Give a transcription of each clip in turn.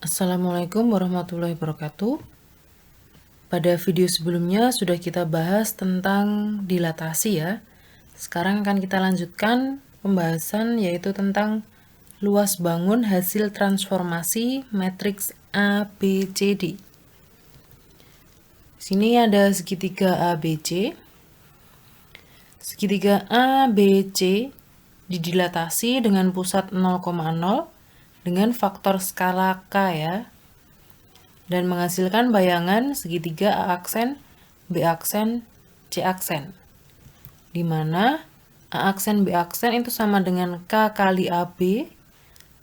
Assalamualaikum warahmatullahi wabarakatuh. Pada video sebelumnya sudah kita bahas tentang dilatasi ya. Sekarang akan kita lanjutkan pembahasan yaitu tentang luas bangun hasil transformasi matriks ABCD. Sini ada segitiga ABC. Segitiga ABC didilatasi dengan pusat 0,0 dengan faktor skala K ya, dan menghasilkan bayangan segitiga A aksen, B aksen, C aksen, di mana A aksen B aksen itu sama dengan K kali AB,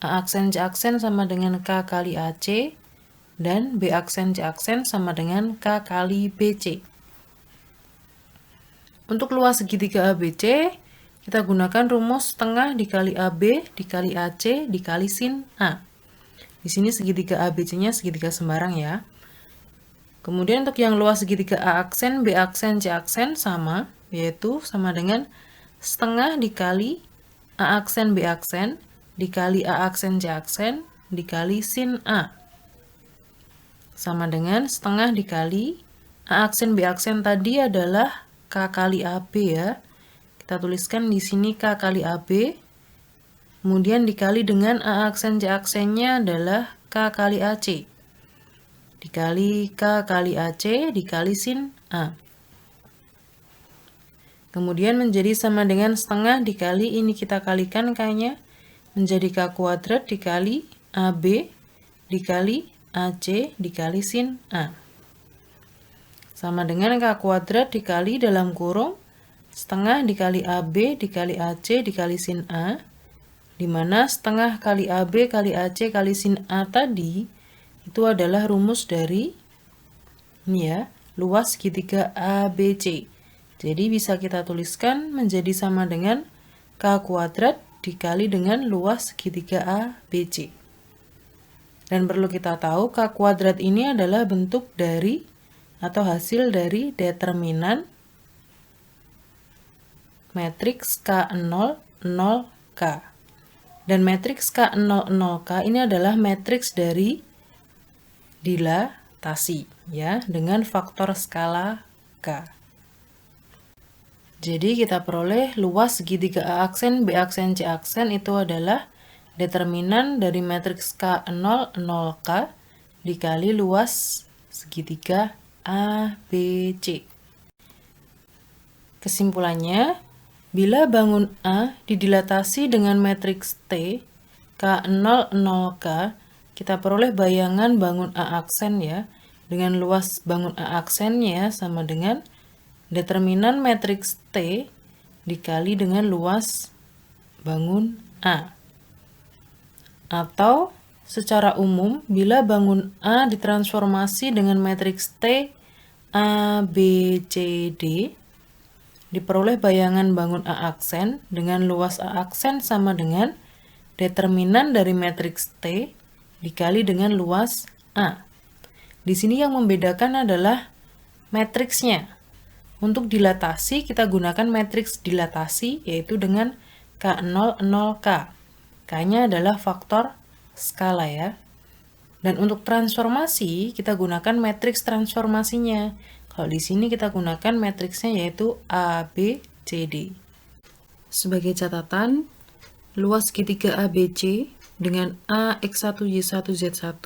A aksen C aksen sama dengan K kali AC, dan B aksen C aksen sama dengan K kali BC. Untuk luas segitiga ABC, kita gunakan rumus setengah dikali AB dikali AC dikali sin A. Di sini segitiga ABC-nya segitiga sembarang ya. Kemudian untuk yang luas segitiga A aksen, B aksen, C aksen sama, yaitu sama dengan setengah dikali A aksen, B aksen dikali A aksen, C aksen dikali sin A. Sama dengan setengah dikali A aksen, B aksen tadi adalah K kali AB ya. Kita tuliskan di sini K kali AB, kemudian dikali dengan A aksen C aksennya adalah K kali AC, dikali K kali AC dikali sin A. Kemudian menjadi sama dengan setengah dikali ini kita kalikan K-nya, menjadi K kuadrat dikali AB dikali AC dikali sin A. Sama dengan K kuadrat dikali dalam kurung setengah dikali AB dikali AC dikali sin A, di mana setengah kali AB kali AC kali sin A tadi itu adalah rumus dari ini ya, luas segitiga ABC. Jadi bisa kita tuliskan menjadi sama dengan K kuadrat dikali dengan luas segitiga ABC. Dan perlu kita tahu K kuadrat ini adalah bentuk dari atau hasil dari determinan matriks K00K. Dan matriks K00K ini adalah matriks dari dilatasi ya, dengan faktor skala K. Jadi kita peroleh luas segitiga A aksen, B aksen, C aksen itu adalah determinan dari matriks K00K dikali luas segitiga ABC. Kesimpulannya, bila bangun A didilatasi dengan matriks T K00K, kita peroleh bayangan bangun A aksen ya, dengan luas bangun A aksennya sama dengan determinan matriks T dikali dengan luas bangun A. Atau secara umum, bila bangun A ditransformasi dengan matriks T A, B, C, D, diperoleh bayangan bangun A aksen dengan luas A aksen sama dengan determinan dari matriks T dikali dengan luas A. Di sini yang membedakan adalah matriksnya. Untuk dilatasi kita gunakan matriks dilatasi yaitu dengan K00K. K-nya adalah faktor skala ya. Dan untuk transformasi kita gunakan matriks transformasinya. Kalau di sini kita gunakan matriksnya yaitu ABCD. Sebagai catatan, luas segitiga ABC dengan AX1Y1Z1,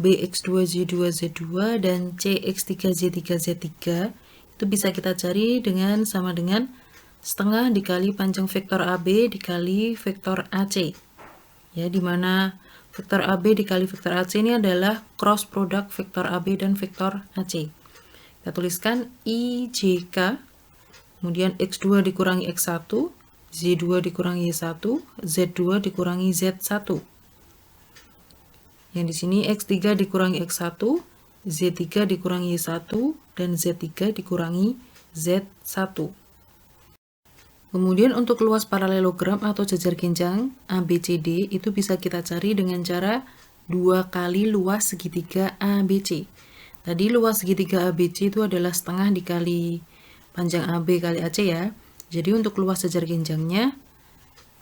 BX2Y2Z2, dan CX3Y3Z3 itu bisa kita cari dengan sama dengan setengah dikali panjang vektor AB dikali vektor AC. Ya, di mana vektor AB dikali vektor AC ini adalah cross product vektor AB dan vektor AC. Kita tuliskan IJK, kemudian X2 dikurangi X1, Z2 dikurangi Y1, Z2 dikurangi Z1. Yang di sini X3 dikurangi X1, Z3 dikurangi Y1, dan Z3 dikurangi Z1. Kemudian untuk luas paralelogram atau jajar genjang ABCD itu bisa kita cari dengan cara 2 kali luas segitiga ABC. Tadi luas segitiga ABC itu adalah setengah dikali panjang AB kali AC ya. Jadi untuk luas jajar genjangnya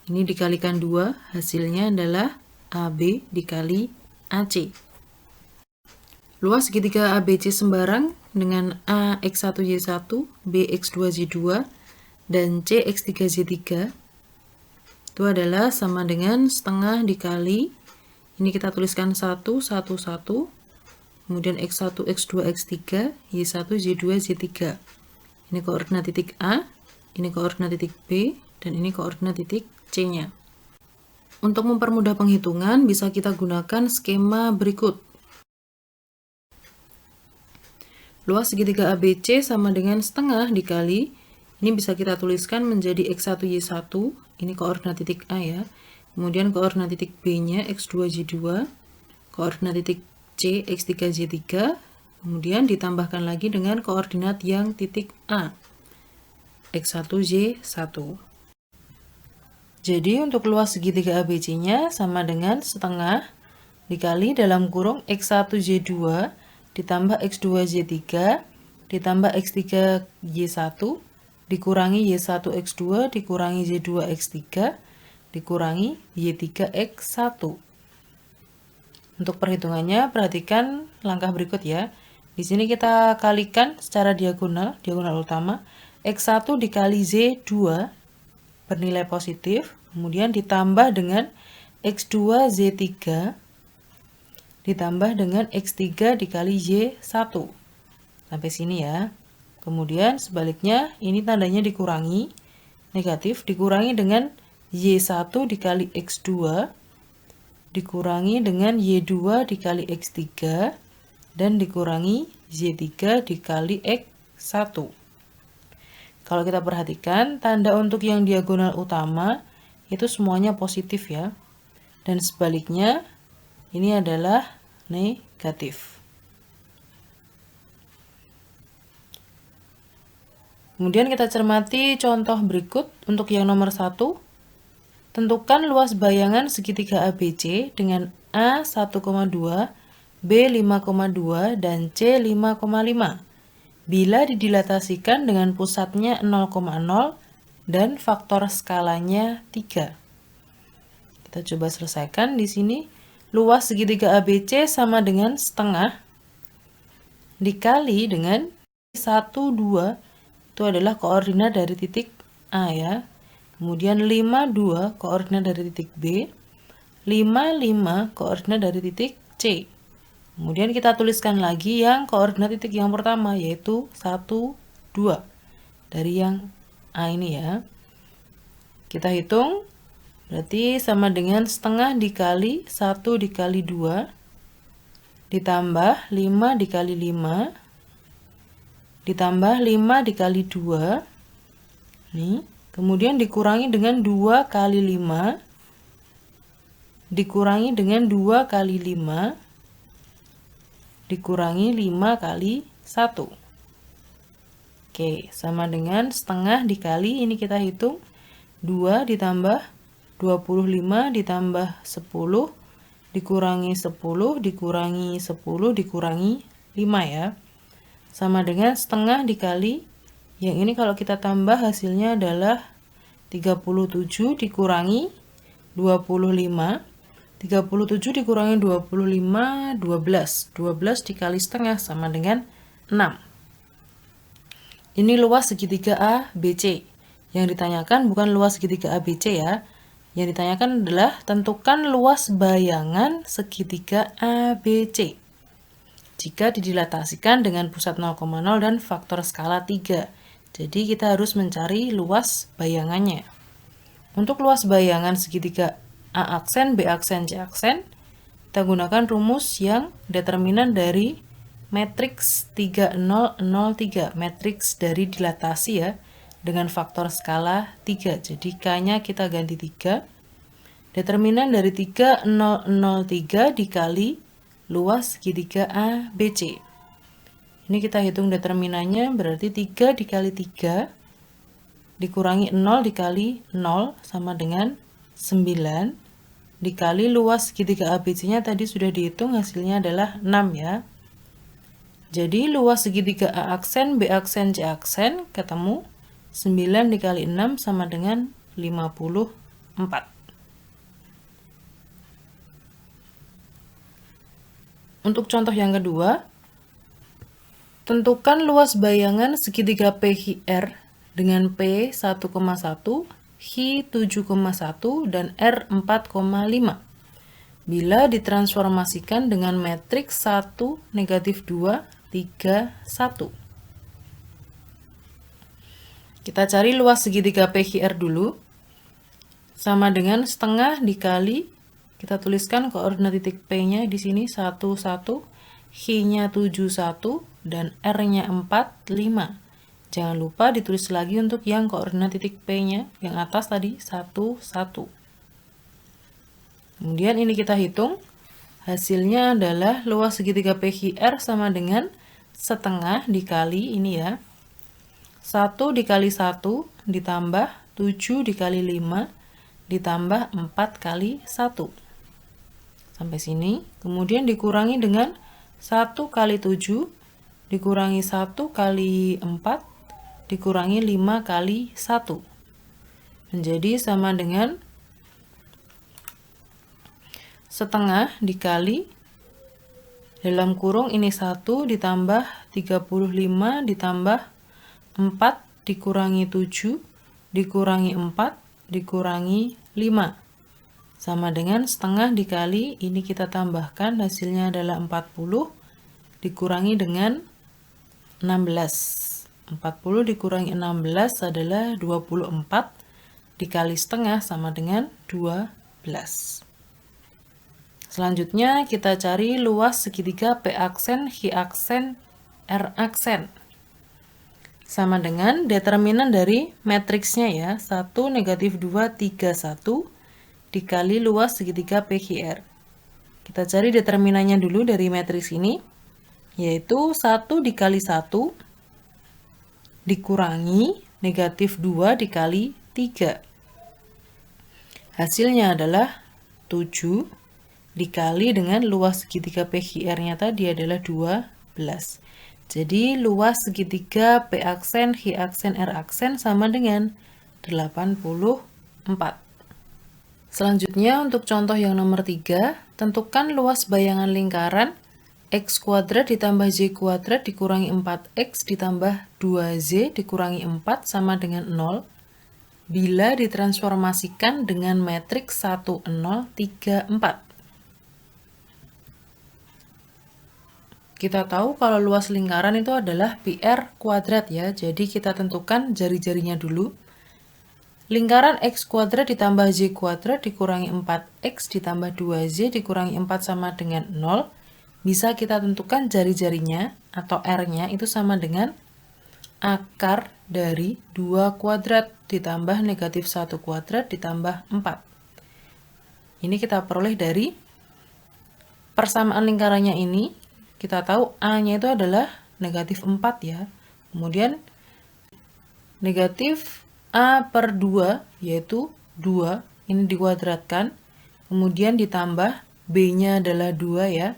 ini dikalikan 2, hasilnya adalah AB dikali AC. Luas segitiga ABC sembarang dengan A X1Y1, B X2Y2, dan C X3Y3 itu adalah sama dengan setengah dikali, ini kita tuliskan 1, 1, 1, kemudian X1, X2, X3, Y1, Y2, Y3. Ini koordinat titik A, ini koordinat titik B, dan ini koordinat titik C-nya. Untuk mempermudah penghitungan, bisa kita gunakan skema berikut. Luas segitiga ABC sama dengan setengah dikali, ini bisa kita tuliskan menjadi X1Y1, ini koordinat titik A ya. Kemudian koordinat titik B-nya X2Y2, koordinat titik C X3Y3, kemudian ditambahkan lagi dengan koordinat yang titik A, X1Y1. Jadi untuk luas segitiga ABC-nya sama dengan setengah dikali dalam kurung X1Y2 ditambah X2Y3 ditambah X3Y1 dikurangi Y1X2 dikurangi Y2X3 dikurangi Y3X1. Untuk perhitungannya perhatikan langkah berikut ya. Di sini kita kalikan secara diagonal utama. X1 dikali Z2 bernilai positif, kemudian ditambah dengan X2 Z3 ditambah dengan X3 dikali Y1. Sampai sini ya. Kemudian sebaliknya ini tandanya dikurangi, negatif, dikurangi dengan Y1 dikali X2 dikurangi dengan Y2 dikali X3 dan dikurangi Y3 dikali X1. Kalau kita perhatikan, tanda untuk yang diagonal utama itu semuanya positif ya. Dan sebaliknya, ini adalah negatif. Kemudian kita cermati contoh berikut untuk yang nomor 1. Tentukan luas bayangan segitiga ABC dengan A 1,2, B 5,2, dan C 5,5. Bila didilatasikan dengan pusatnya 0,0 dan faktor skalanya 3. Kita coba selesaikan di sini. Luas segitiga ABC sama dengan setengah dikali dengan 1, 2 itu adalah koordinat dari titik A ya. Kemudian 5, 2 koordinat dari titik B. 5, 5 koordinat dari titik C. Kemudian kita tuliskan lagi yang koordinat titik yang pertama yaitu 1, 2 dari yang A ini ya. Kita hitung berarti sama dengan setengah dikali 1 dikali 2 ditambah 5 dikali 5 ditambah 5 dikali 2 nih, kemudian dikurangi dengan 2 kali 5 dikurangi dengan 2 kali 5 dikurangi 5 kali 1. Oke, sama dengan setengah dikali, ini kita hitung 2 ditambah 25 ditambah 10 dikurangi 10 dikurangi 10 dikurangi 5 ya. Sama dengan setengah dikali, yang ini kalau kita tambah hasilnya adalah 37 dikurangi 25. 37 dikurangi 25, 12. 12 dikali setengah sama dengan 6. Ini luas segitiga ABC. Yang ditanyakan bukan luas segitiga ABC ya. Yang ditanyakan adalah tentukan luas bayangan segitiga ABC. Jika didilatasikan dengan pusat 0,0 dan faktor skala 3. Jadi kita harus mencari luas bayangannya. Untuk luas bayangan segitiga A aksen, B aksen, C aksen, kita gunakan rumus yang determinan dari matriks 3003, matriks dari dilatasi ya, dengan faktor skala 3. Jadi K-nya kita ganti 3. Determinan dari 3003 dikali luas segitiga ABC. Ini kita hitung determinannya, berarti 3 dikali 3 dikurangi 0 dikali 0 sama dengan 9 dikali luas segitiga ABC-nya tadi sudah dihitung, hasilnya adalah 6 ya. Jadi luas segitiga A aksen, B aksen, C aksen ketemu 9 dikali 6 sama dengan 54. Untuk contoh yang kedua, Tentukan luas bayangan segitiga PHR dengan P 1,1, Hi 7,1, dan R 4,5 bila ditransformasikan dengan matriks 1, negatif 2, 3, 1. Kita cari luas segitiga PHR dulu. Sama dengan setengah dikali, kita tuliskan koordinat titik P-nya di sini 1, 1, Hi-nya 7, 1, dan R-nya 4, 5. Jangan lupa ditulis lagi untuk yang koordinat titik P-nya, yang atas tadi 1, 1. Kemudian ini kita hitung, hasilnya adalah luas segitiga PHR sama dengan setengah dikali ini ya. 1 dikali 1 ditambah 7 dikali 5 ditambah 4 kali 1. Sampai sini. Kemudian dikurangi dengan 1 kali 7 dikurangi 1 kali 4 dikurangi 5 kali 1. Menjadi sama dengan setengah dikali dalam kurung ini 1 ditambah 35 ditambah 4 dikurangi 7 dikurangi 4 dikurangi 5 sama dengan setengah dikali ini kita tambahkan hasilnya adalah 40 dikurangi dengan 16. 40 dikurangi 16 adalah 24 dikali setengah sama dengan 12. Selanjutnya kita cari luas segitiga P aksen, Hi aksen, R aksen. Sama dengan determinan dari matriksnya ya, 1, negatif 2, 3, 1 dikali luas segitiga PHR. Kita cari determinannya dulu dari matriks ini, yaitu 1 dikali 1 dikurangi negatif 2 dikali 3. Hasilnya adalah 7 dikali dengan luas segitiga PHR-nya tadi adalah 12. Jadi luas segitiga P aksen, Hi aksen, R aksen sama dengan 84. Selanjutnya untuk contoh yang nomor 3, tentukan luas bayangan lingkaran X kuadrat ditambah Y kuadrat dikurangi 4X ditambah 2Z dikurangi 4 sama dengan 0 bila ditransformasikan dengan matriks 1, 0, 3, 4. Kita tahu kalau luas lingkaran itu adalah PR kuadrat ya, jadi kita tentukan jari-jarinya dulu. Lingkaran X kuadrat ditambah Y kuadrat dikurangi 4X ditambah 2Z dikurangi 4 sama dengan 0. Bisa kita tentukan jari-jarinya atau R-nya itu sama dengan akar dari 2 kuadrat ditambah negatif 1 kuadrat ditambah 4. Ini kita peroleh dari persamaan lingkarannya ini. Kita tahu A-nya itu adalah negatif 4 ya. Kemudian negatif A per 2 yaitu 2. Ini dikuadratkan. Kemudian ditambah B-nya adalah 2 ya.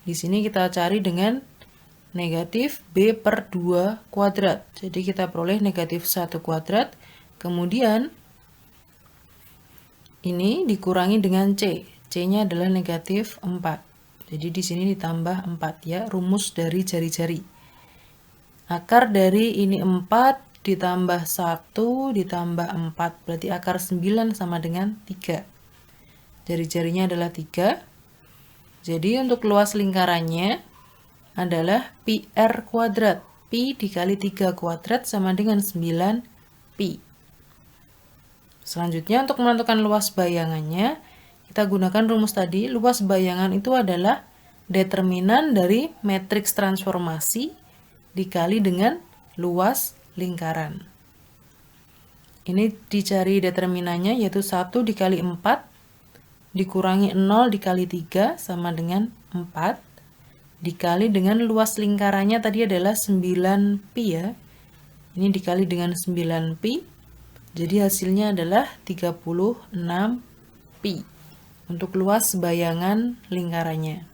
Di sini kita cari dengan negatif B per 2 kuadrat. Jadi kita peroleh negatif 1 kuadrat. Kemudian ini dikurangi dengan C. C-nya adalah negatif 4. Jadi di sini ditambah 4 ya, rumus dari jari-jari. Akar dari ini 4 ditambah 1 ditambah 4, berarti akar 9 sama dengan 3. Jari-jarinya adalah 3. Jadi untuk luas lingkarannya adalah pi R kuadrat. Pi dikali 3 kuadrat sama dengan 9 pi. Selanjutnya untuk menentukan luas bayangannya, kita gunakan rumus tadi. Luas bayangan itu adalah determinan dari matriks transformasi dikali dengan luas lingkaran. Ini dicari determinannya yaitu 1 dikali 4 dikurangi 0 dikali 3 sama dengan 4 dikali dengan luas lingkarannya tadi adalah 9 pi ya. Ini dikali dengan 9 pi. Jadi hasilnya adalah 36 pi untuk luas bayangan lingkarannya.